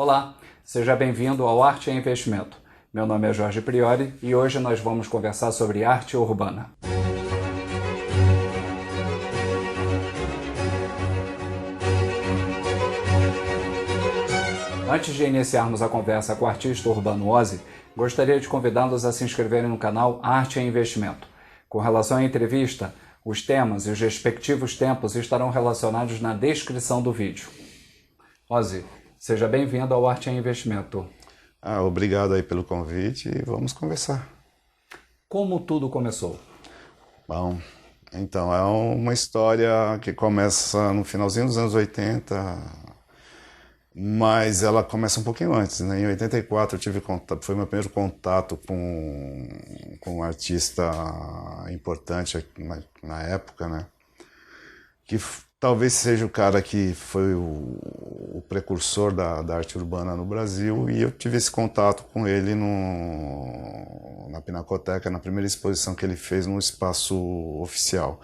Olá, seja bem-vindo ao Arte e Investimento. Meu nome é Jorge Priori e hoje nós vamos conversar sobre arte urbana. Antes de iniciarmos a conversa com o artista urbano Ozzy, gostaria de convidá-los a se inscreverem no canal Arte e Investimento. Com relação à entrevista, os temas e os respectivos tempos estarão relacionados na descrição do vídeo. Ozzy, seja bem-vindo ao Arte e Investimento. Obrigado aí pelo convite e vamos conversar. Como tudo começou? Bom, então, é uma história que começa no finalzinho dos anos 80, mas ela começa um pouquinho antes, né? Em 84 eu tive contato, foi meu primeiro contato com um artista importante na época, né? Que talvez seja o cara que foi o precursor da arte urbana no Brasil, e eu tive esse contato com ele na Pinacoteca, na primeira exposição que ele fez no espaço oficial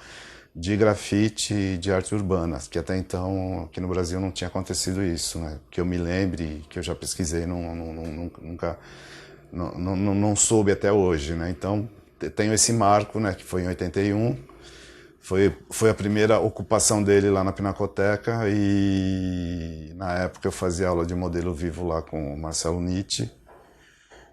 de grafite e de arte urbana, que até então aqui no Brasil não tinha acontecido isso, né? Que eu me lembre, que eu já pesquisei, nunca não soube até hoje, né? Então tenho esse marco, né, que foi em 81. Foi a primeira ocupação dele lá na Pinacoteca, e na época eu fazia aula de modelo vivo lá com o Marcelo Nitti.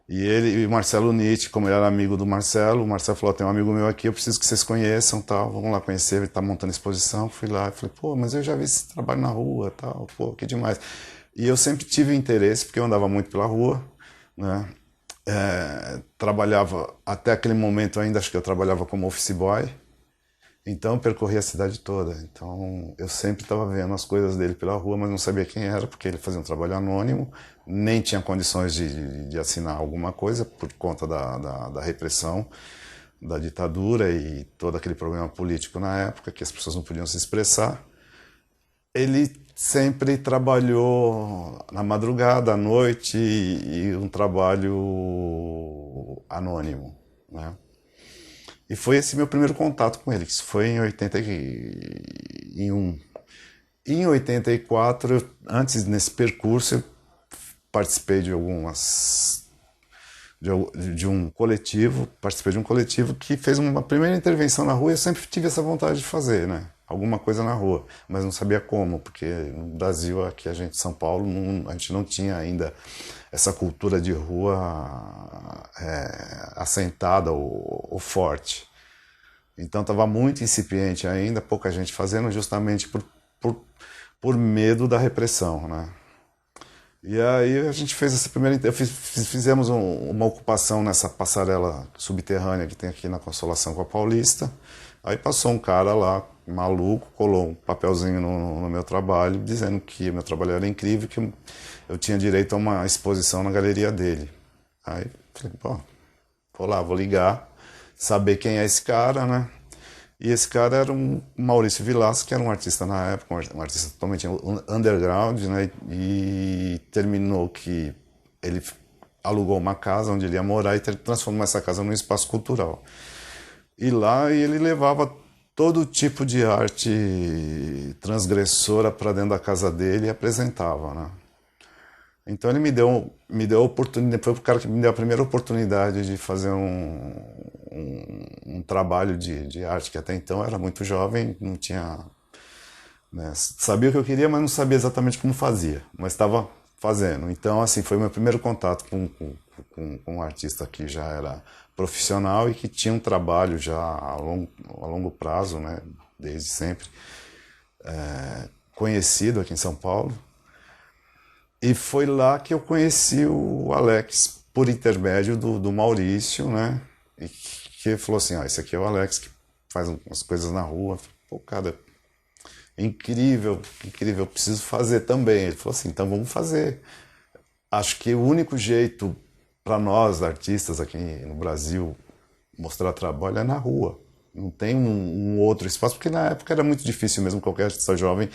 E o Marcelo Nitti, como ele era amigo do Marcelo, o Marcelo falou: tem um amigo meu aqui, eu preciso que vocês conheçam, tal, vamos lá conhecer, ele tá montando exposição. Fui lá e falei: pô, mas eu já vi esse trabalho na rua, tal, pô, que demais. E eu sempre tive interesse, porque eu andava muito pela rua, né? Trabalhava, até aquele momento ainda, acho que eu trabalhava como office boy. Então eu percorri a cidade toda, então eu sempre estava vendo as coisas dele pela rua, mas não sabia quem era, porque ele fazia um trabalho anônimo, nem tinha condições de assinar alguma coisa por conta da repressão, da ditadura e todo aquele problema político na época, que as pessoas não podiam se expressar. Ele sempre trabalhou na madrugada, à noite, e um trabalho anônimo, né? E foi esse meu primeiro contato com ele, que isso foi em 81. Em 84, antes nesse percurso, eu participei de um coletivo, que fez uma primeira intervenção na rua, e eu sempre tive essa vontade de fazer, né? Alguma coisa na rua, mas não sabia como, porque no Brasil, aqui a gente, São Paulo, a gente não tinha ainda essa cultura de rua assentada ou forte. Então estava muito incipiente ainda, pouca gente fazendo, justamente por medo da repressão, né? E aí a gente fez essa primeira... Fizemos uma ocupação nessa passarela subterrânea que tem aqui na Consolação com a Paulista. Aí passou um cara lá, maluco, colou um papelzinho no meu trabalho, dizendo que meu trabalho era incrível, que eu tinha direito a uma exposição na galeria dele. Aí falei: pô, vou ligar, saber quem é esse cara, né? E esse cara era um Maurício Vilaça, que era um artista na época, um artista totalmente underground, né? E terminou que ele alugou uma casa onde ele ia morar e transformou essa casa num espaço cultural. E lá ele levava todo tipo de arte transgressora para dentro da casa dele e apresentava, né? Então ele me deu a oportunidade, foi o cara que me deu a primeira oportunidade de fazer um trabalho de arte, que até então eu era muito jovem, não tinha... né, sabia o que eu queria, mas não sabia exatamente como fazia, mas estava fazendo. Então, assim, foi meu primeiro contato com um artista que já era profissional e que tinha um trabalho já a longo prazo, né, desde sempre, conhecido aqui em São Paulo. E foi lá que eu conheci o Alex, por intermédio do Maurício, né? E que falou assim: esse aqui é o Alex, que faz umas coisas na rua. Pô, cara, incrível, incrível, eu preciso fazer também. Ele falou assim: então vamos fazer. Acho que o único jeito para nós, artistas aqui no Brasil, mostrar trabalho é na rua. Não tem um outro espaço, porque na época era muito difícil mesmo qualquer artista jovem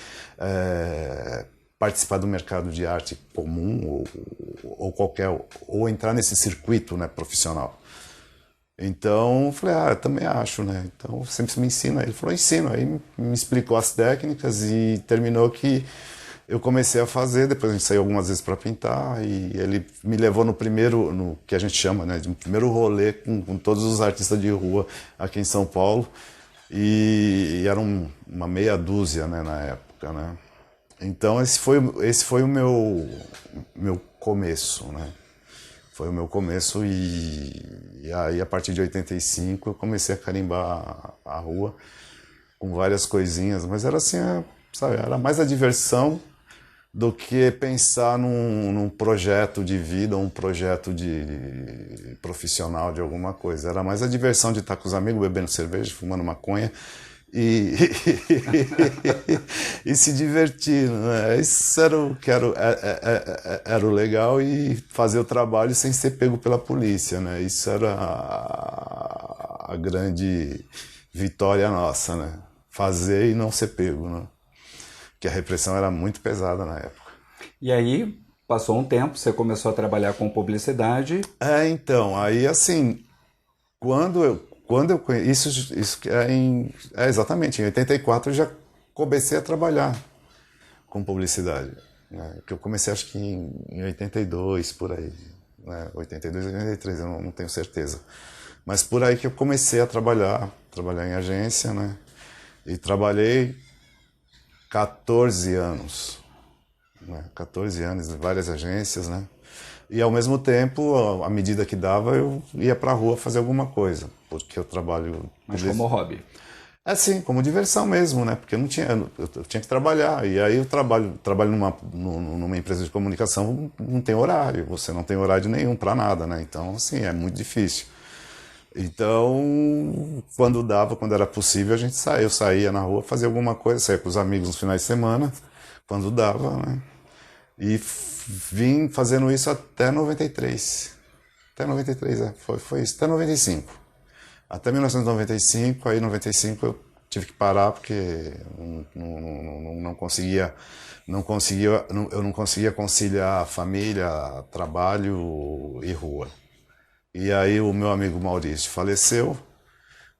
participar do mercado de arte comum ou entrar nesse circuito, né, profissional. Então eu falei: eu também acho, né? Então sempre me ensina. Ele falou: ensino. Aí me explicou as técnicas e terminou que eu comecei a fazer, depois a gente saiu algumas vezes para pintar, e ele me levou no primeiro, no que a gente chama, né, de primeiro rolê com todos os artistas de rua aqui em São Paulo, e era uma meia dúzia, né, na época, né. Então esse foi o meu começo, né. Foi o meu começo, e aí a partir de 85 eu comecei a carimbar a rua com várias coisinhas, mas era assim, sabe, era mais a diversão do que pensar num projeto de vida, um projeto de profissional de alguma coisa. Era mais a diversão de estar com os amigos, bebendo cerveja, fumando maconha e, e se divertir, né? Isso era o que era o legal, e fazer o trabalho sem ser pego pela polícia, né? Isso era a grande vitória nossa, né? Fazer e não ser pego, né? Que a repressão era muito pesada na época. E aí, passou um tempo, você começou a trabalhar com publicidade. Então, aí assim, quando eu conheci, isso exatamente, em 84 eu já comecei a trabalhar com publicidade, né? Que eu comecei acho que em 82, por aí, né? 82, 83, eu não tenho certeza. Mas por aí que eu comecei a trabalhar em agência, né? E trabalhei 14 anos, né? 14 anos em várias agências, né? E ao mesmo tempo, à medida que dava, eu ia pra rua fazer alguma coisa, porque eu trabalho... Mas como hobby? Assim, como diversão mesmo, né? Porque eu tinha que trabalhar, e aí eu trabalho numa empresa de comunicação, não tem horário, você não tem horário nenhum pra nada, né? Então, assim, é muito difícil. Então, quando era possível, eu saía na rua, fazia alguma coisa, saía com os amigos nos finais de semana, quando dava, né? E vim fazendo isso até 93. Até 93, foi isso, até 95. Até 1995, aí em 95 eu tive que parar porque não conseguia, eu não conseguia conciliar família, trabalho e rua. E aí o meu amigo Maurício faleceu,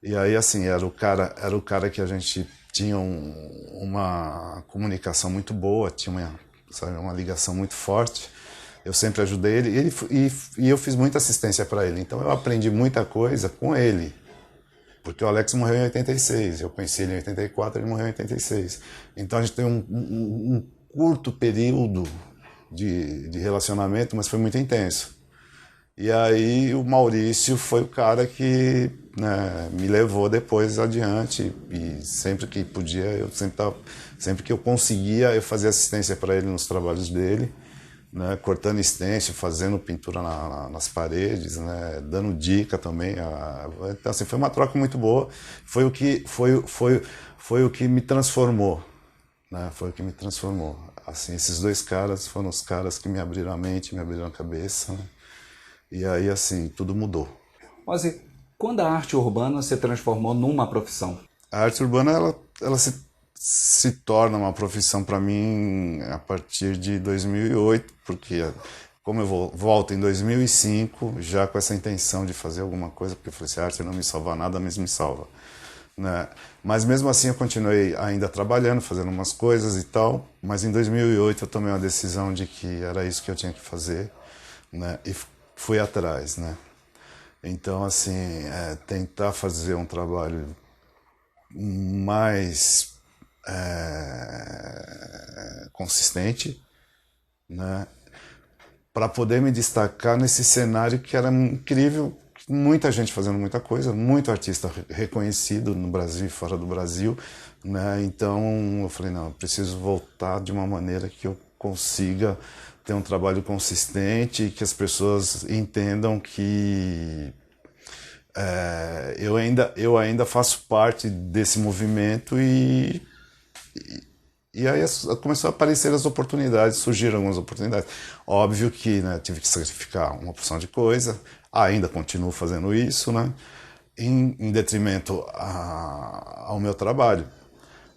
e aí assim, era o cara que a gente tinha uma comunicação muito boa, tinha uma ligação muito forte. Eu sempre ajudei ele, e eu fiz muita assistência para ele, então eu aprendi muita coisa com ele. Porque o Alex morreu em 86, eu conheci ele em 84, ele morreu em 86. Então a gente tem um curto período de relacionamento, mas foi muito intenso. E aí o Maurício foi o cara que, né, me levou depois adiante, e sempre que podia, sempre que eu conseguia, eu fazia assistência para ele nos trabalhos dele, né, cortando stencil, fazendo pintura nas paredes, né, dando dica também. Então assim, foi uma troca muito boa, foi o que me transformou, né, foi o que me transformou. Assim, esses dois caras foram os caras que me abriram a mente, me abriram a cabeça, né? E aí, assim, tudo mudou. Ozzy, quando a arte urbana se transformou numa profissão? A arte urbana, ela se torna uma profissão para mim a partir de 2008, porque como eu volto em 2005, já com essa intenção de fazer alguma coisa, porque eu falei assim, a arte não me salva nada, mas me salva, né? Mas mesmo assim eu continuei ainda trabalhando, fazendo umas coisas e tal, mas em 2008 eu tomei uma decisão de que era isso que eu tinha que fazer, né? E fui atrás, né? Então, assim, tentar fazer um trabalho mais consistente, né? Para poder me destacar nesse cenário que era incrível, muita gente fazendo muita coisa, muito artista reconhecido no Brasil e fora do Brasil, né? Então, eu falei, não, eu preciso voltar de uma maneira que eu consiga ter um trabalho consistente, que as pessoas entendam que eu ainda faço parte desse movimento, e aí começou a aparecer as oportunidades, surgiram algumas oportunidades. Óbvio que, né, tive que sacrificar uma porção de coisa, ainda continuo fazendo isso, né, em detrimento ao meu trabalho.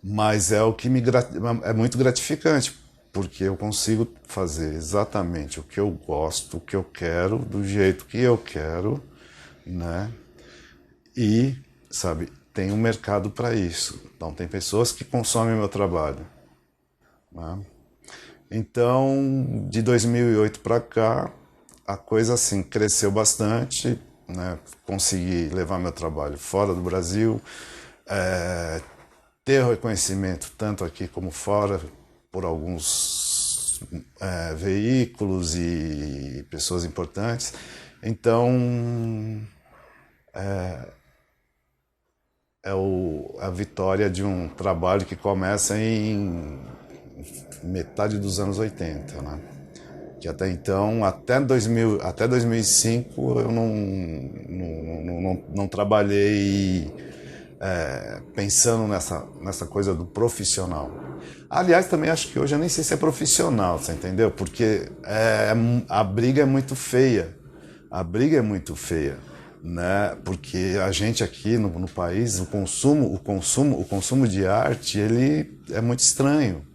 Mas é o que é muito gratificante, porque eu consigo fazer exatamente o que eu gosto, o que eu quero, do jeito que eu quero, né? E, sabe, tem um mercado para isso. Então, tem pessoas que consomem meu trabalho, né? Então, de 2008 para cá, a coisa assim cresceu bastante, né? Consegui levar meu trabalho fora do Brasil, ter reconhecimento tanto aqui como fora por alguns veículos e pessoas importantes. Então, a vitória de um trabalho que começa em metade dos anos 80, né? Que até então, até 2005, eu não trabalhei pensando nessa coisa do profissional. Aliás, também acho que hoje eu nem sei se é profissional, você entendeu? Porque a briga é muito feia. A briga é muito feia, né? Porque a gente aqui no país, o consumo de arte, ele é muito estranho.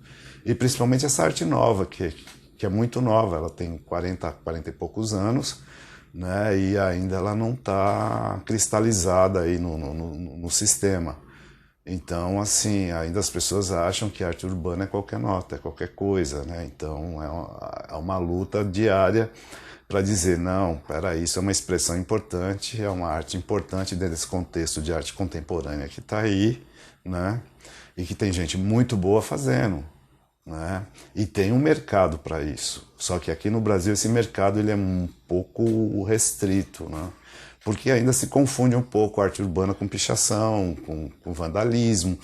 E principalmente essa arte nova, que é muito nova, ela tem 40 e poucos anos, né? E ainda ela não está cristalizada aí no sistema. Então, assim, ainda as pessoas acham que a arte urbana é qualquer nota, é qualquer coisa, né? Então, é uma luta diária para dizer, não, peraí, isso é uma expressão importante, é uma arte importante dentro desse contexto de arte contemporânea que está aí, né? E que tem gente muito boa fazendo, né? E tem um mercado para isso. Só que aqui no Brasil esse mercado ele é um pouco restrito, né? Porque ainda se confunde um pouco a arte urbana com pichação, com vandalismo,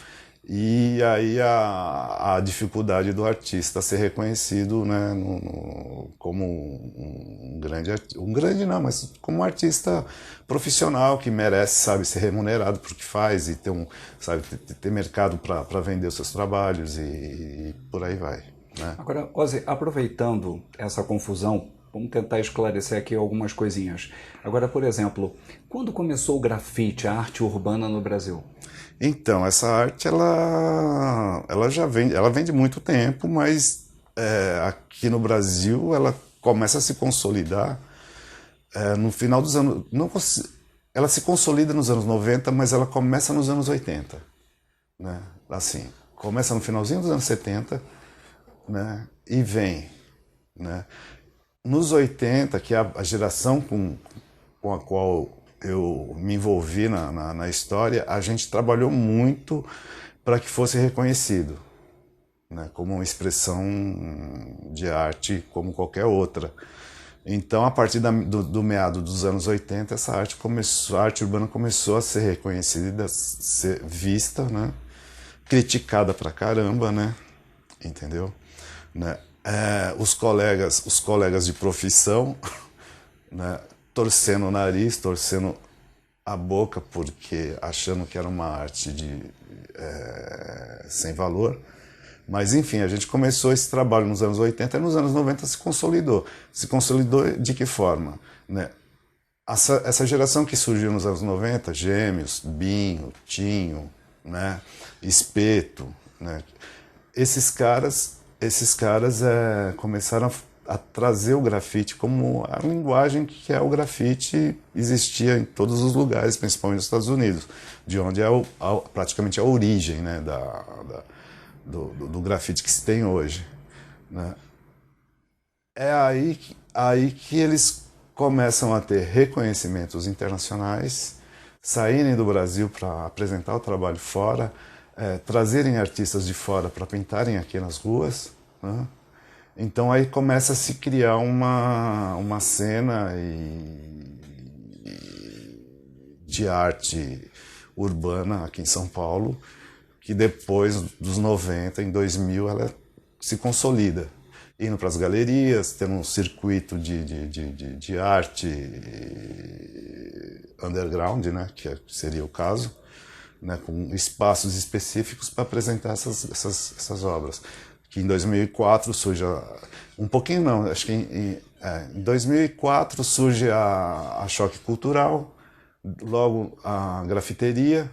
e aí a dificuldade do artista ser reconhecido, né, como um grande não, mas como um artista profissional que merece, sabe, ser remunerado por que faz e ter mercado para vender os seus trabalhos e por aí vai, né? Agora, Ozzy, aproveitando essa confusão, vamos tentar esclarecer aqui algumas coisinhas. Agora, por exemplo, quando começou o grafite, a arte urbana no Brasil? Então, essa arte, ela vem de muito tempo, mas aqui no Brasil ela começa a se consolidar no final dos anos... ela se consolida nos anos 90, mas ela começa nos anos 80, né? Assim, começa no finalzinho dos anos 70, né? E vem, né? Nos 80, que é a geração com a qual eu me envolvi na história, a gente trabalhou muito para que fosse reconhecido, né, como uma expressão de arte como qualquer outra. Então, a partir do meado dos anos 80, a arte urbana começou a ser reconhecida, ser vista, né, criticada pra caramba, né, entendeu? Né? Os colegas de profissão, né, torcendo o nariz, torcendo a boca, porque achando que era uma arte sem valor. Mas, enfim, a gente começou esse trabalho nos anos 80 e nos anos 90 se consolidou. Se consolidou de que forma? Né? Essa geração que surgiu nos anos 90, Gêmeos, Binho, Tinho, né? Espeto, né? Esses caras começaram a trazer o grafite como a linguagem que é o grafite existia em todos os lugares, principalmente nos Estados Unidos, de onde é praticamente a origem, né, do grafite que se tem hoje, né? É aí que eles começam a ter reconhecimentos internacionais, saírem do Brasil para apresentar o trabalho fora, trazerem artistas de fora para pintarem aqui nas ruas, né? Então aí começa a se criar uma cena de arte urbana aqui em São Paulo, que depois dos 90, em 2000, ela se consolida. Indo para as galerias, tendo um circuito de arte underground, né, que seria o caso, né, com espaços específicos para apresentar essas obras. Que em 2004 surge, um pouquinho não, acho que em 2004 surge a Choque Cultural, logo a grafiteria,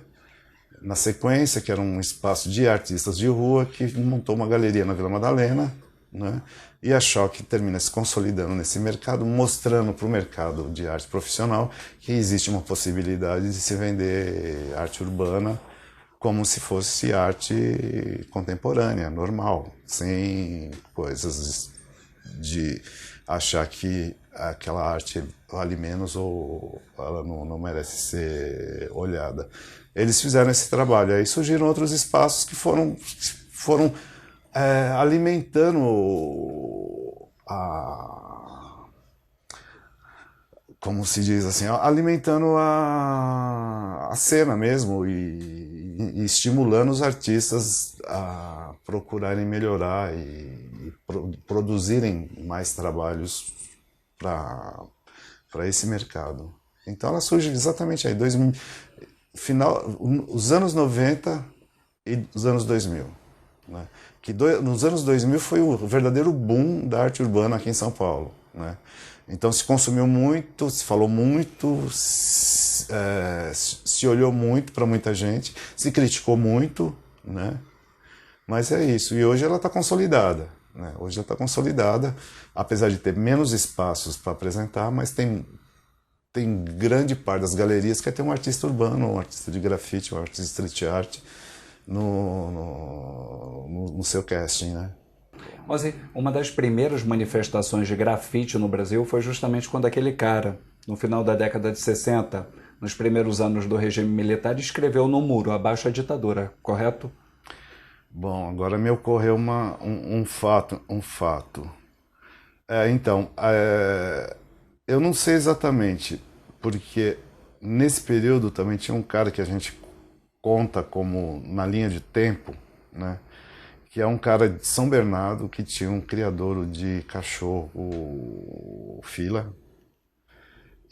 na sequência, que era um espaço de artistas de rua que montou uma galeria na Vila Madalena, né? E a Choque termina se consolidando nesse mercado, mostrando para o mercado de arte profissional que existe uma possibilidade de se vender arte urbana como se fosse arte contemporânea, normal, sem coisas de achar que aquela arte vale menos ou ela não merece ser olhada. Eles fizeram esse trabalho, aí surgiram outros espaços que foram alimentando como se diz assim, alimentando a cena mesmo e estimulando os artistas a procurarem melhorar e produzirem mais trabalhos para esse mercado. Então ela surge exatamente aí, os anos 90 e os anos 2000. Né? Nos anos 2000 foi o verdadeiro boom da arte urbana aqui em São Paulo. Né? Então se consumiu muito, se falou muito, se olhou muito para muita gente, se criticou muito, né? Mas é isso. E hoje ela está consolidada. Né? Hoje ela está consolidada, apesar de ter menos espaços para apresentar, mas tem grande parte das galerias que quer ter um artista urbano, um artista de grafite, um artista de street art no seu casting, né? Mas uma das primeiras manifestações de grafite no Brasil foi justamente quando aquele cara, no final da década de 60, nos primeiros anos do regime militar, escreveu no muro, abaixo a ditadura, correto? Bom, agora me ocorreu um fato. Então, eu não sei exatamente, porque nesse período também tinha um cara que a gente conta como na linha de tempo, né? Que é um cara de São Bernardo que tinha um criadouro de cachorro, o Fila,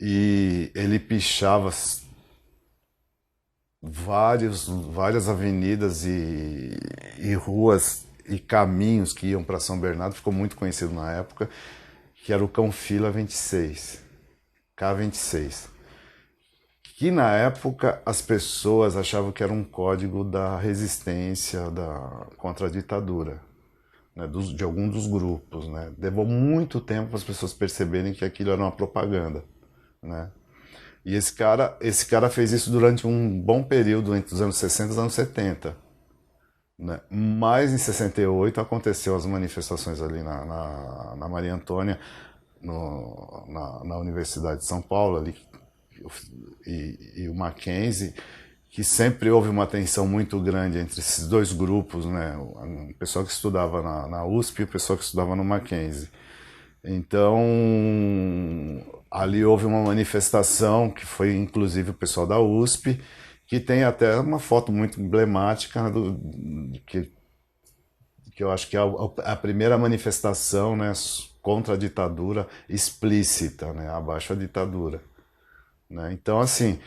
e ele pichava várias avenidas e ruas e caminhos que iam para São Bernardo, ficou muito conhecido na época, que era o Cão Fila 26, K26. Que na época as pessoas achavam que era um código da resistência contra a ditadura, né, de algum dos grupos. Né? Levou muito tempo para as pessoas perceberem que aquilo era uma propaganda. Né? E esse cara fez isso durante um bom período, entre os anos 60 e os anos 70. Né? Mas em 68 aconteceu as manifestações ali na Maria Antônia, na Universidade de São Paulo, ali, e o Mackenzie, que sempre houve uma tensão muito grande entre esses dois grupos, né? O pessoal que estudava na USP e o pessoal que estudava no Mackenzie. Então, ali houve uma manifestação que foi inclusive o pessoal da USP, que tem até uma foto muito emblemática que eu acho que é a primeira manifestação, né, contra a ditadura explícita, né, abaixo a ditadura. Né? Então, assim,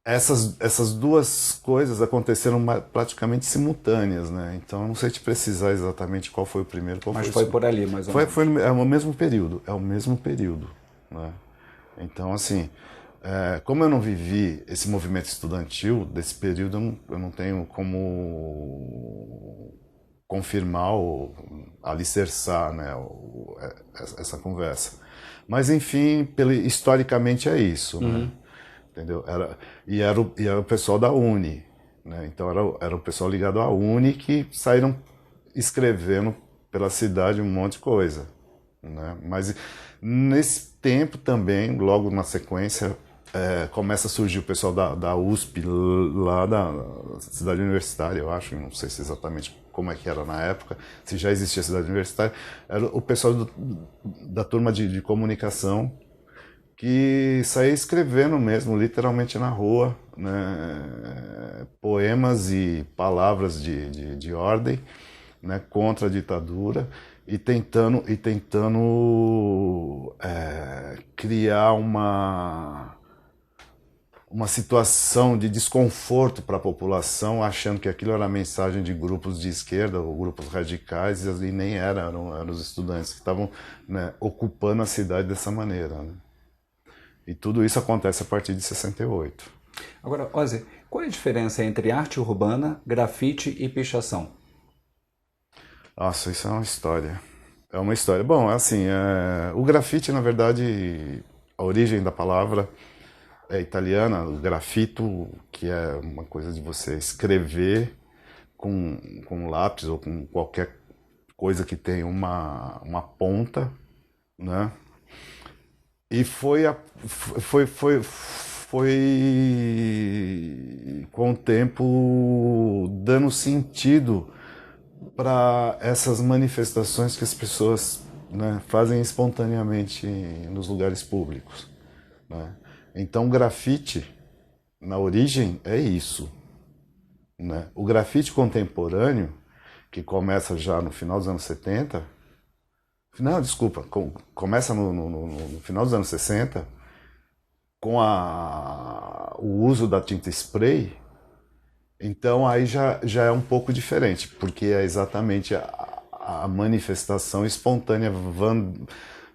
essas duas coisas aconteceram praticamente simultâneas, né? Então, eu não sei te precisar exatamente qual foi o primeiro, qual Mas foi por ali, mais ou menos. é o mesmo período, né? Então, assim, como eu não vivi esse movimento estudantil desse período, eu não tenho como confirmar ou alicerçar, né, essa conversa. Mas, enfim, historicamente é isso, né? Entendeu? Era o pessoal da Uni, né? Então era o pessoal ligado à Uni que saíram escrevendo pela cidade um monte de coisa, né? Mas nesse tempo também, logo na sequência, começa a surgir o pessoal da USP, lá da cidade universitária, eu acho, não sei se exatamente como é que era na época, se já existia a cidade universitária, era o pessoal da turma de comunicação, que saía escrevendo mesmo, literalmente na rua, né, poemas e palavras de ordem, né, contra a ditadura e tentando criar uma situação de desconforto para a população, achando que aquilo era mensagem de grupos de esquerda ou grupos radicais, e nem eram os estudantes que estavam, né, ocupando a cidade dessa maneira. Né? E tudo isso acontece a partir de 68. Agora, Ozzy, qual é a diferença entre arte urbana, grafite e pichação? Nossa, isso é uma história. É uma história. Bom, assim, o grafite, na verdade, a origem da palavra é italiana, o grafito, que é uma coisa de você escrever com lápis ou com qualquer coisa que tenha uma ponta, né? E foi com o tempo dando sentido para essas manifestações que as pessoas, né, fazem espontaneamente nos lugares públicos, né? Então, o grafite, na origem, é isso, né? O grafite contemporâneo, que começa já no final dos anos 70, não, desculpa, começa no final dos anos 60, com o uso da tinta spray. Então aí já é um pouco diferente, porque é exatamente a manifestação espontânea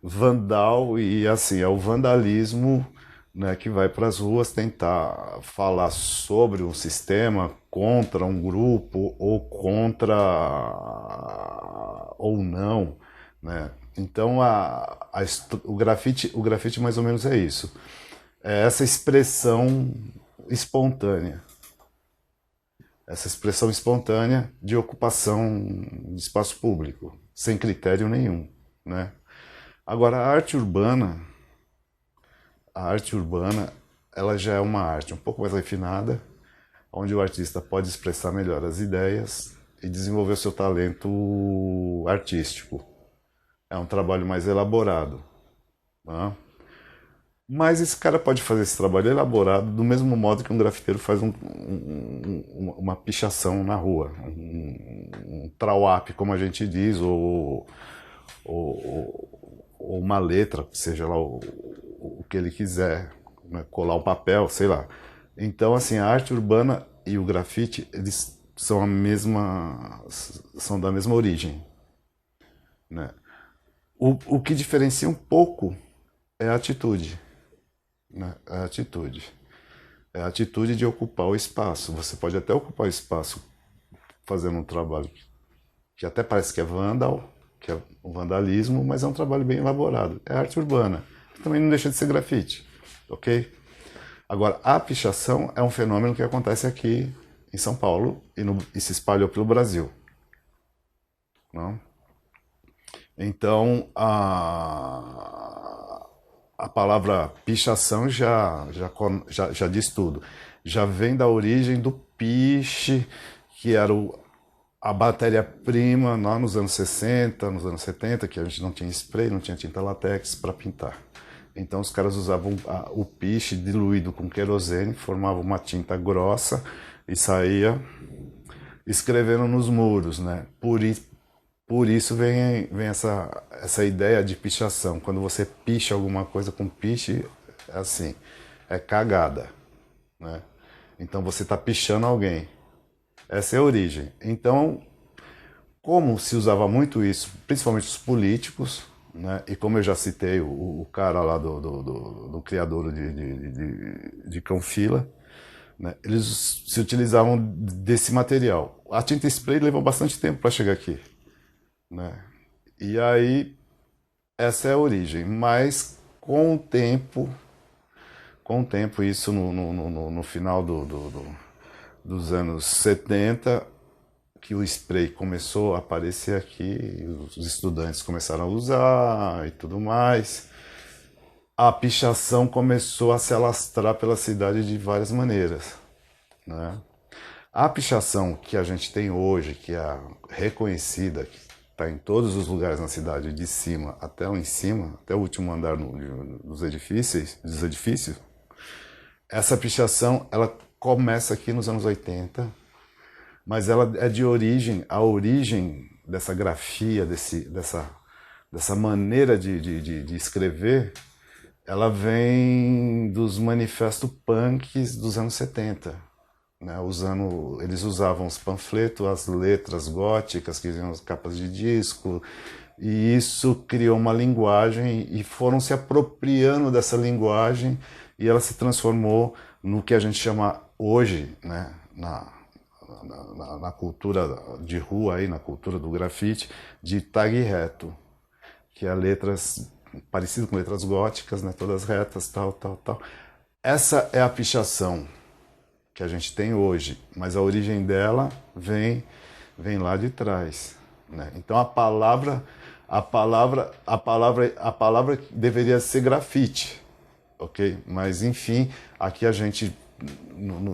vandal, e assim, é o vandalismo, né, que vai para as ruas tentar falar sobre um sistema, contra um grupo, ou contra ou não, né? Então o grafite mais ou menos é isso. É essa expressão espontânea. Essa expressão espontânea de ocupação de espaço público, sem critério nenhum, né? Agora, a arte urbana, ela já é uma arte um pouco mais refinada, onde o artista pode expressar melhor as ideias e desenvolver o seu talento artístico. É um trabalho mais elaborado, né? Mas esse cara pode fazer esse trabalho elaborado do mesmo modo que um grafiteiro faz uma pichação na rua, um trawap, como a gente diz, ou uma letra, seja lá o que ele quiser, né? Colar um papel, sei lá. Então, assim, a arte urbana e o grafite, eles são são da mesma origem, né? O que diferencia um pouco é a atitude. Né? É a atitude. É a atitude de ocupar o espaço. Você pode até ocupar o espaço fazendo um trabalho que até parece que é vandal, que é um vandalismo, mas é um trabalho bem elaborado. É arte urbana. Também não deixa de ser grafite, ok? Agora, a pichação é um fenômeno que acontece aqui em São Paulo e se espalhou pelo Brasil. Não? Então, a palavra pichação já diz tudo. Já vem da origem do piche, que era a matéria-prima lá nos anos 60, nos anos 70, que a gente não tinha spray, não tinha tinta látex para pintar. Então os caras usavam o piche diluído com querosene, formava uma tinta grossa e saía escrevendo nos muros, né? Por isso vem essa ideia de pichação. Quando você picha alguma coisa com piche, é assim, é cagada, né? Então você está pichando alguém. Essa é a origem. Então, como se usava muito isso, principalmente os políticos, né? E como eu já citei o cara lá do criador de Cão-Fila, né? Eles se utilizavam desse material. A tinta spray levou bastante tempo para chegar aqui, né? E aí, essa é a origem. Mas com o tempo isso no final dos anos 70, que o spray começou a aparecer aqui, os estudantes começaram a usar e tudo mais, a pichação começou a se alastrar pela cidade de várias maneiras, né? A pichação que a gente tem hoje, que é reconhecida, que está em todos os lugares na cidade, de cima até lá em cima, até o último andar dos edifícios, essa pichação ela começa aqui nos anos 80, mas ela é de origem, a origem dessa grafia, dessa maneira de escrever, ela vem dos manifestos punks dos anos 70. Né? Eles usavam os panfletos, as letras góticas, que eram as capas de disco, e isso criou uma linguagem e foram se apropriando dessa linguagem e ela se transformou no que a gente chama hoje, né, na cultura de rua, aí, na cultura do grafite, de tag reto, que é letras parecidas com letras góticas, né, todas retas, tal. essa é a pichação que a gente tem hoje, mas a origem dela vem lá de trás, né? Então a palavra deveria ser grafite, ok? Mas enfim, aqui a gente,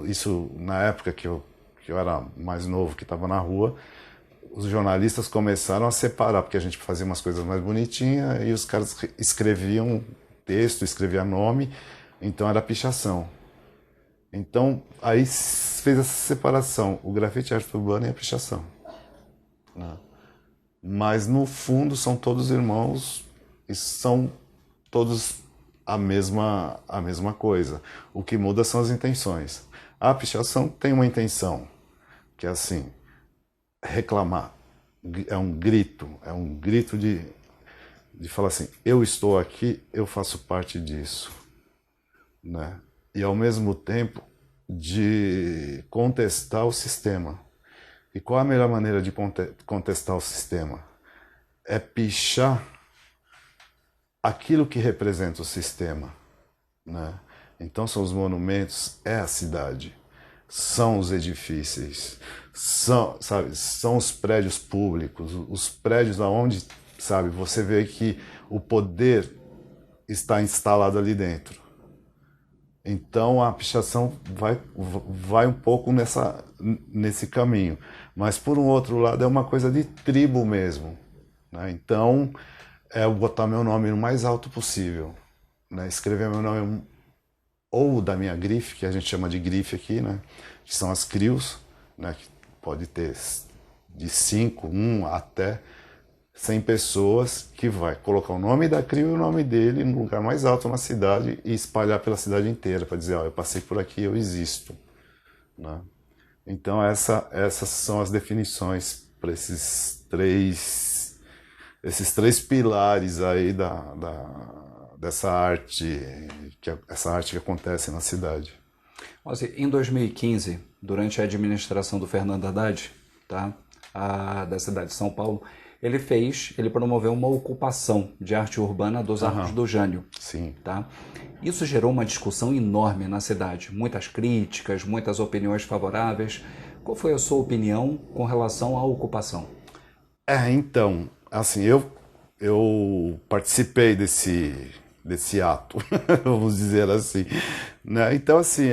isso na época que eu era mais novo, que estava na rua, os jornalistas começaram a separar, porque a gente fazia umas coisas mais bonitinhas e os caras escreviam texto, escreviam nome, então era pichação. Então aí fez essa separação, o grafite é arte urbana e a pichação, né? Mas no fundo são todos irmãos e são todos a mesma coisa. O que muda são as intenções. A pichação tem uma intenção, que é assim, reclamar. É um grito de falar assim, eu estou aqui, eu faço parte disso, né? E ao mesmo tempo de contestar o sistema. E qual a melhor maneira de contestar o sistema? É pichar aquilo que representa o sistema, né? Então são os monumentos, é a cidade, são os edifícios, são os prédios públicos, os prédios aonde, sabe, você vê que o poder está instalado ali dentro. Então a pichação vai um pouco nesse caminho. Mas por um outro lado é uma coisa de tribo mesmo, né? Então é eu botar meu nome no mais alto possível, né? Escrever meu nome ou da minha grife, que a gente chama de grife aqui, né? Que são as crios, né? Que pode ter de 5, 1 até 100 pessoas, que vai colocar o nome da CRIO e o nome dele no lugar mais alto na cidade e espalhar pela cidade inteira, para dizer, ó, eu passei por aqui, eu existo, né? Então essas são as definições para esses três pilares aí dessa arte, essa arte que acontece na cidade. Assim, em 2015, durante a administração do Fernando Haddad, tá, da cidade de São Paulo, ele promoveu uma ocupação de arte urbana dos Arcos do Jânio. Sim. Tá? Isso gerou uma discussão enorme na cidade, muitas críticas, muitas opiniões favoráveis. Qual foi a sua opinião com relação à ocupação? Então, assim, eu participei desse ato, vamos dizer assim, né? Então, assim,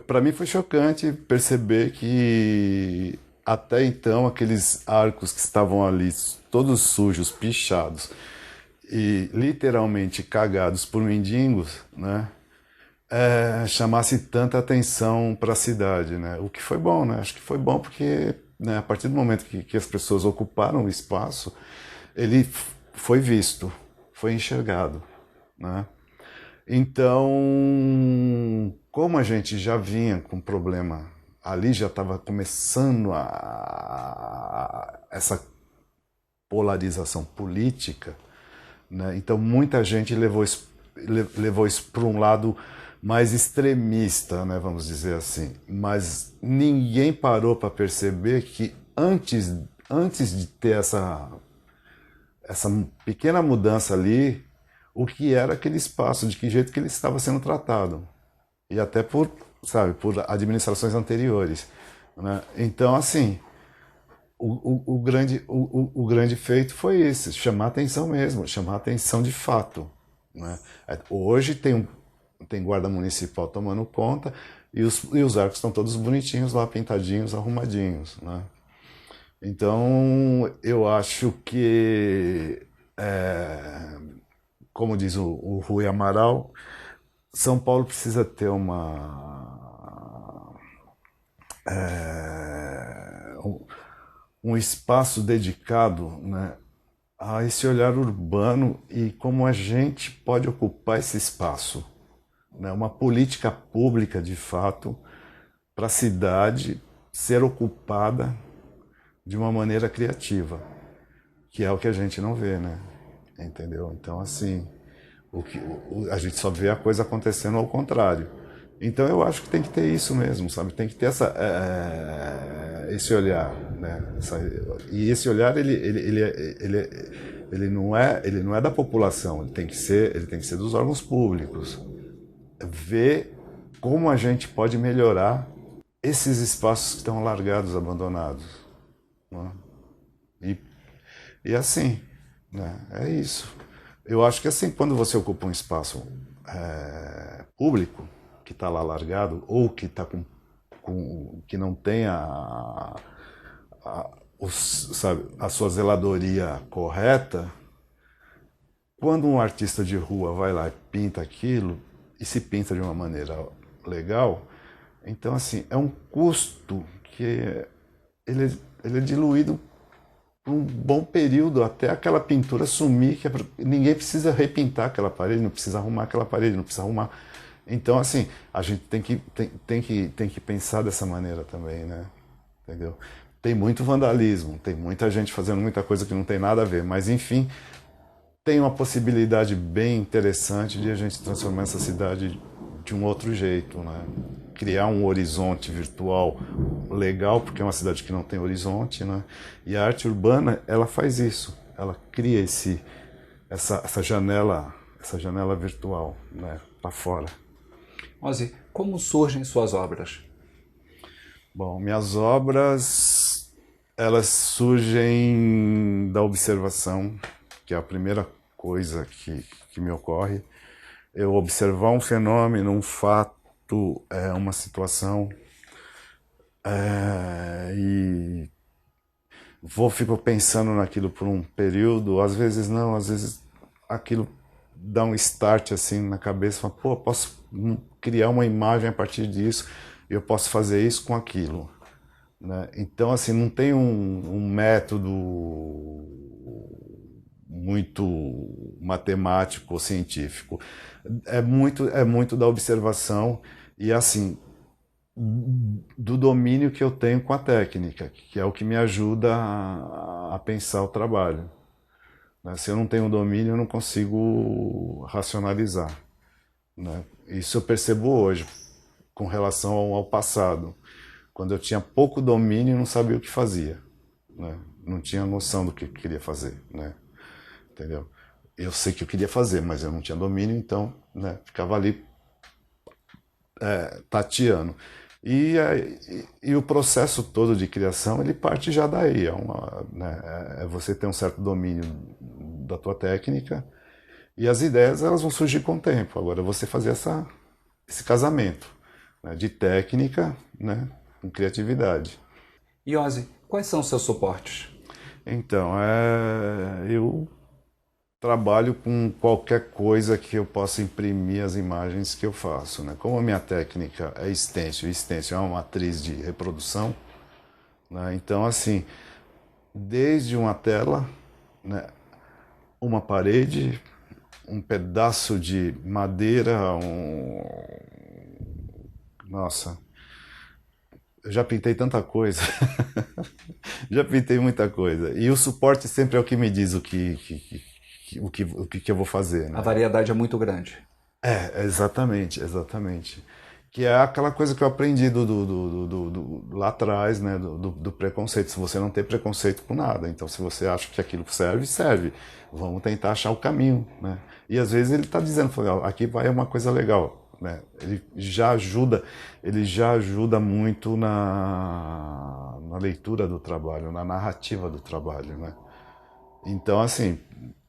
para mim foi chocante perceber que até então aqueles arcos que estavam ali todos sujos, pichados e literalmente cagados por mendigos, né? Chamasse tanta atenção para a cidade, né? O que foi bom, né? Acho que foi bom porque, né, a partir do momento que as pessoas ocuparam o espaço, ele foi visto, foi enxergado, né? Então, como a gente já vinha com problema, ali já estava começando essa polarização política, né? Então muita gente levou isso para um lado mais extremista, né, vamos dizer assim. Mas ninguém parou para perceber que antes de ter essa pequena mudança ali, o que era aquele espaço, de que jeito que ele estava sendo tratado. E até por administrações anteriores, né? Então, assim, o grande feito foi esse, chamar atenção mesmo, chamar atenção de fato, né? Hoje tem guarda municipal tomando conta e os arcos estão todos bonitinhos lá, pintadinhos, arrumadinhos, né? Então, eu acho que, como diz o Rui Amaral, São Paulo precisa ter um espaço dedicado, né, a esse olhar urbano e como a gente pode ocupar esse espaço, né, uma política pública de fato para a cidade ser ocupada de uma maneira criativa, que é o que a gente não vê, né? Entendeu? Então, assim, a gente só vê a coisa acontecendo ao contrário. Então eu acho que tem que ter isso mesmo, sabe? Tem que ter esse olhar, né? E esse olhar ele não é da população, ele tem que ser dos órgãos públicos, ver como a gente pode melhorar esses espaços que estão largados, abandonados. Né? E assim, né? É isso. Eu acho que assim, quando você ocupa um espaço público, que está lá largado, ou que está que não tem sabe, a sua zeladoria correta, quando um artista de rua vai lá e pinta aquilo, e se pinta de uma maneira legal, então assim, é um custo que ele é diluído por um bom período até aquela pintura sumir, ninguém precisa repintar aquela parede, não precisa arrumar aquela parede, não precisa arrumar. Então assim, a gente tem que pensar dessa maneira também, né? Entendeu? Tem muito vandalismo, tem muita gente fazendo muita coisa que não tem nada a ver, mas enfim, tem uma possibilidade bem interessante de a gente transformar essa cidade de um outro jeito, né? Criar um horizonte virtual legal, porque é uma cidade que não tem horizonte, né? E a arte urbana, ela faz isso, ela cria essa janela virtual, né, para fora. Ozzy, como surgem suas obras? Bom, minhas obras, elas surgem da observação, que é a primeira coisa que me ocorre. Eu observar um fenômeno, um fato, uma situação, e fico pensando naquilo por um período, às vezes não, às vezes aquilo dá um start assim na cabeça, fala, pô, posso criar uma imagem a partir disso, eu posso fazer isso com aquilo, né? Então assim, não tem um método muito matemático ou científico, é muito da observação e assim do domínio que eu tenho com a técnica, que é o que me ajuda a pensar o trabalho. Se eu não tenho domínio, eu não consigo racionalizar. Né? Isso eu percebo hoje, com relação ao passado. Quando eu tinha pouco domínio, eu não sabia o que fazia. Né? Não tinha noção do que eu queria fazer. Né? Entendeu? Eu sei que eu queria fazer, mas eu não tinha domínio, então né, ficava ali tateando. E o processo todo de criação, ele parte já daí. É você ter um certo domínio da tua técnica e as ideias elas vão surgir com o tempo. Agora, você fazer esse casamento, né, de técnica, né, com criatividade. E Ozzy, quais são os seus suportes? Então, eu trabalho com qualquer coisa que eu possa imprimir as imagens que eu faço. Né? Como a minha técnica é stencil, e stencil é uma matriz de reprodução, né? Então, assim, desde uma tela, né, uma parede, um pedaço de madeira, Nossa, eu já pintei tanta coisa, já pintei muita coisa. E o suporte sempre é o que me diz o que eu vou fazer. Né? A variedade é muito grande. Exatamente. Que é aquela coisa que eu aprendi lá atrás, né? Do preconceito. Se você não tem preconceito com nada, então se você acha que aquilo serve, serve. Vamos tentar achar o caminho. Né? E às vezes ele está dizendo, aqui vai uma coisa legal. Né? Ele já ajuda muito na leitura do trabalho, na narrativa do trabalho. Né? Então, assim,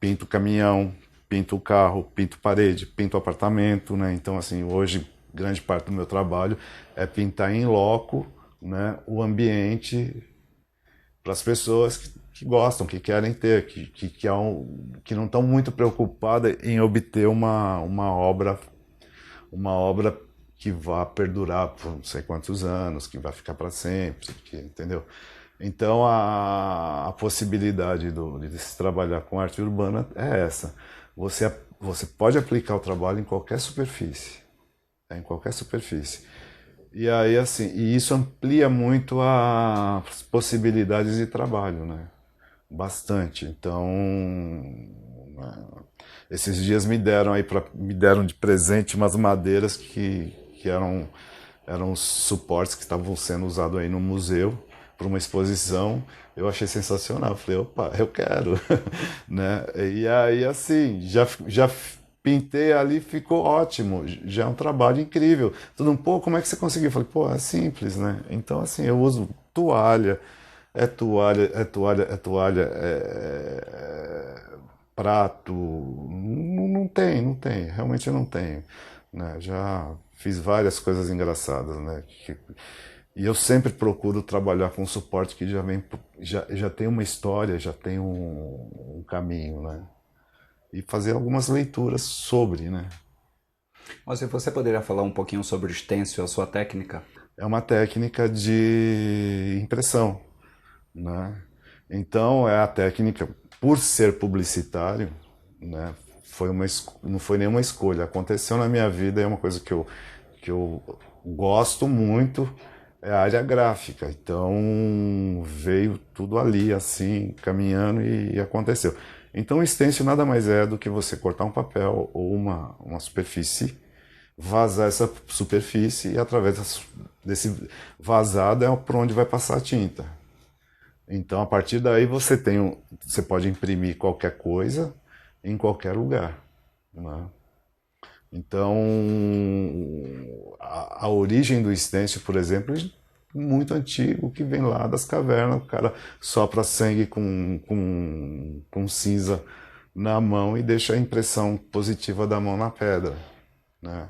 pinto caminhão, pinto carro, pinto parede, pinto apartamento, né? Então, assim, hoje, grande parte do meu trabalho é pintar em loco, né, o ambiente para as pessoas que gostam, que querem ter, que não estão muito preocupadas em obter uma obra que vá perdurar por não sei quantos anos, que vai ficar para sempre, entendeu? Então, a possibilidade de se trabalhar com arte urbana é essa. Você pode aplicar o trabalho em qualquer superfície. Em qualquer superfície. E aí, assim, e isso amplia muito as possibilidades de trabalho, né? Bastante. Então, esses dias me deram de presente umas madeiras que eram suportes que estavam sendo usados aí no museu para uma exposição. Eu achei sensacional. Eu falei, opa, eu quero, né? E aí, assim, já pintei ali, ficou ótimo, já é um trabalho incrível. Tudo um pouco, como é que você conseguiu? Eu falei, pô, é simples, né? Então, assim, eu uso toalha, prato, não tem, realmente eu não tenho, né? Já fiz várias coisas engraçadas, né? E eu sempre procuro trabalhar com suporte que já tem uma história, já tem um caminho, né? E fazer algumas leituras sobre, né? Mas você poderia falar um pouquinho sobre o stencil, a sua técnica? É uma técnica de impressão, né? Então é a técnica, por ser publicitário, né? Não foi nenhuma escolha, aconteceu na minha vida, é uma coisa que eu gosto muito, é a área gráfica. Então veio tudo ali assim, caminhando e aconteceu. Então o stencil nada mais é do que você cortar um papel ou uma superfície, vazar essa superfície e através desse vazado é por onde vai passar a tinta. Então, a partir daí você pode imprimir qualquer coisa em qualquer lugar, né? Então, a origem do stencil, por exemplo, é muito antigo, que vem lá das cavernas. O cara sopra sangue com cinza na mão e deixa a impressão positiva da mão na pedra, né?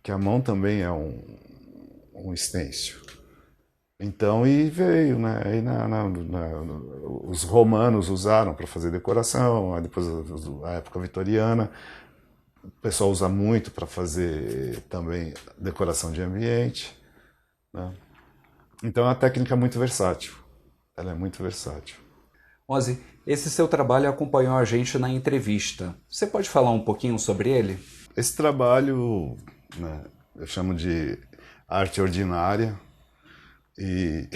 Que a mão também é um stencil. Então, e veio, né? Aí os romanos usaram para fazer decoração, aí depois a época vitoriana, o pessoal usa muito para fazer também decoração de ambiente, né? Então é uma técnica muito versátil, ela é muito versátil. Ozzy, esse seu trabalho acompanhou a gente na entrevista. Você pode falar um pouquinho sobre ele? Esse trabalho, né, eu chamo de arte ordinária, e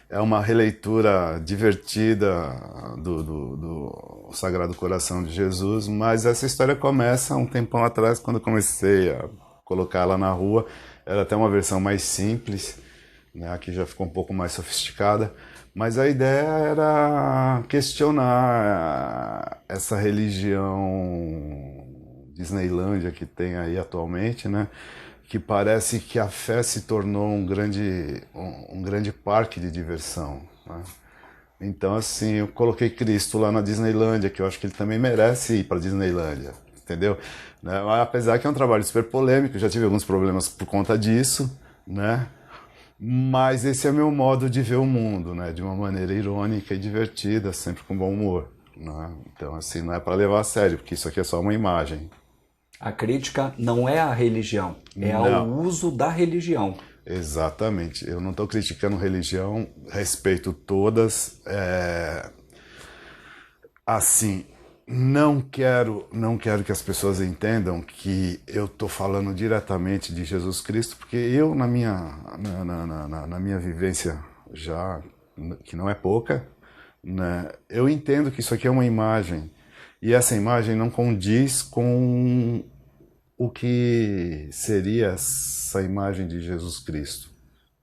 é uma releitura divertida do Sagrado Coração de Jesus, mas essa história começa um tempão atrás, quando eu comecei a colocar ela na rua. Era até uma versão mais simples, né? Aqui já ficou um pouco mais sofisticada, mas a ideia era questionar essa religião Disneylândia que tem aí atualmente, né? Que parece que a fé se tornou um grande parque de diversão, né? Então, assim, eu coloquei Cristo lá na Disneylândia, que eu acho que ele também merece ir para a Disneylândia, entendeu? Né? Apesar que é um trabalho super polêmico, já tive alguns problemas por conta disso, né? Mas esse é meu modo de ver o mundo, né? De uma maneira irônica e divertida, sempre com bom humor, né? Então, assim, não é para levar a sério, porque isso aqui é só uma imagem. A crítica não é à religião, é ao Não. uso da religião. Exatamente. Eu não estou criticando religião, respeito todas. Assim, não quero que as pessoas entendam que eu estou falando diretamente de Jesus Cristo, porque eu, na minha vivência já, que não é pouca, né, eu entendo que isso aqui é uma imagem, e essa imagem não condiz com o que seria essa imagem de Jesus Cristo,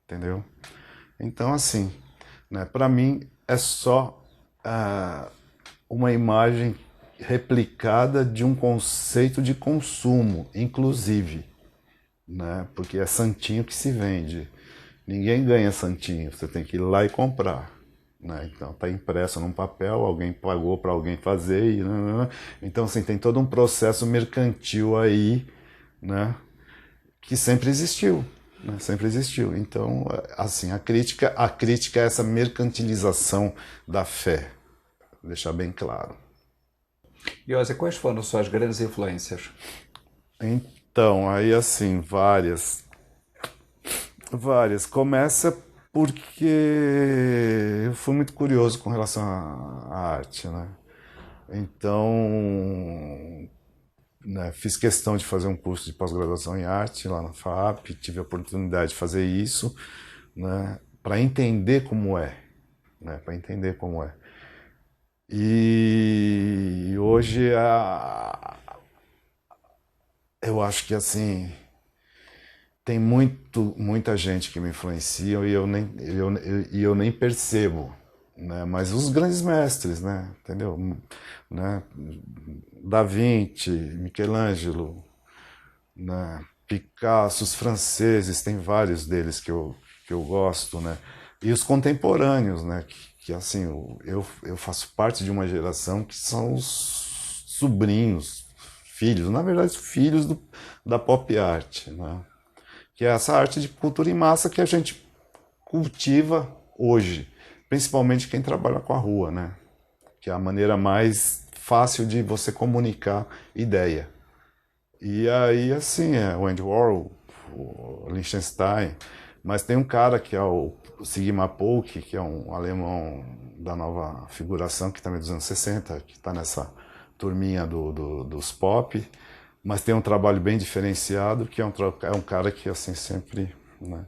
entendeu? Então, assim, né, para mim é só uma imagem replicada de um conceito de consumo, inclusive, né? Porque é santinho que se vende. Ninguém ganha santinho, você tem que ir lá e comprar, né? Então está impresso num papel, alguém pagou para alguém fazer e então assim tem todo um processo mercantil aí, né? Que sempre existiu, né? Sempre existiu. Então assim a crítica é essa mercantilização da fé, vou deixar bem claro. E Ozzy, quais foram suas grandes influências? Então, aí assim, várias. Várias. Começa porque eu fui muito curioso com relação à arte, né? Então, né, fiz questão de fazer um curso de pós-graduação em arte lá na FAP, tive a oportunidade de fazer isso, né, para entender como é, né, para entender como é. E hoje eu acho que assim tem muita gente que me influencia e eu nem percebo, né? Mas os grandes mestres, né? Entendeu? Né? Da Vinci, Michelangelo, né? Picasso, os franceses, tem vários deles que eu gosto, né? E os contemporâneos, né? Que assim, eu faço parte de uma geração que são os sobrinhos, filhos, na verdade, filhos da pop art, né? Que é essa arte de cultura em massa que a gente cultiva hoje, principalmente quem trabalha com a rua, né? Que é a maneira mais fácil de você comunicar ideia. E aí, assim, o Andy Warhol, o Liechtenstein, mas tem um cara que é o Sigmar Polke, que é um alemão da nova figuração, que também é dos anos 60, que está nessa turminha dos pop, mas tem um trabalho bem diferenciado, que é um cara que, assim, sempre, né,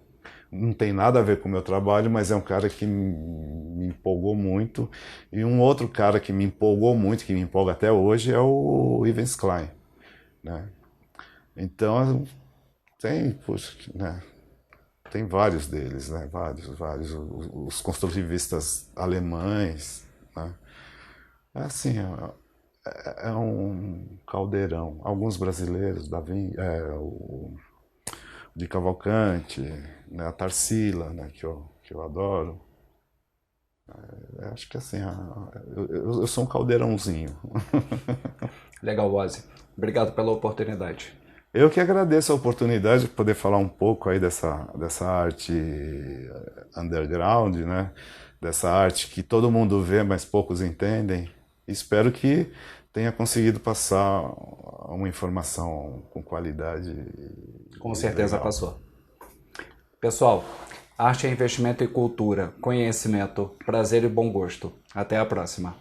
não tem nada a ver com o meu trabalho, mas é um cara que me empolgou muito. E um outro cara que me empolgou muito, que me empolga até hoje, é o Yves Klein, né? Então, tem, puxa, né? Tem vários deles, né? Vários. Os construtivistas alemães, né? É assim, é um caldeirão. Alguns brasileiros, o de Cavalcante, né? A Tarsila, né? Que eu adoro. Acho que assim, eu sou um caldeirãozinho. Legal, Ozzy. Obrigado pela oportunidade. Eu que agradeço a oportunidade de poder falar um pouco aí dessa arte underground, né? Dessa arte que todo mundo vê, mas poucos entendem. Espero que tenha conseguido passar uma informação com qualidade Com e certeza legal. passou. Pessoal, arte é investimento em cultura, conhecimento, prazer e bom gosto. Até a próxima.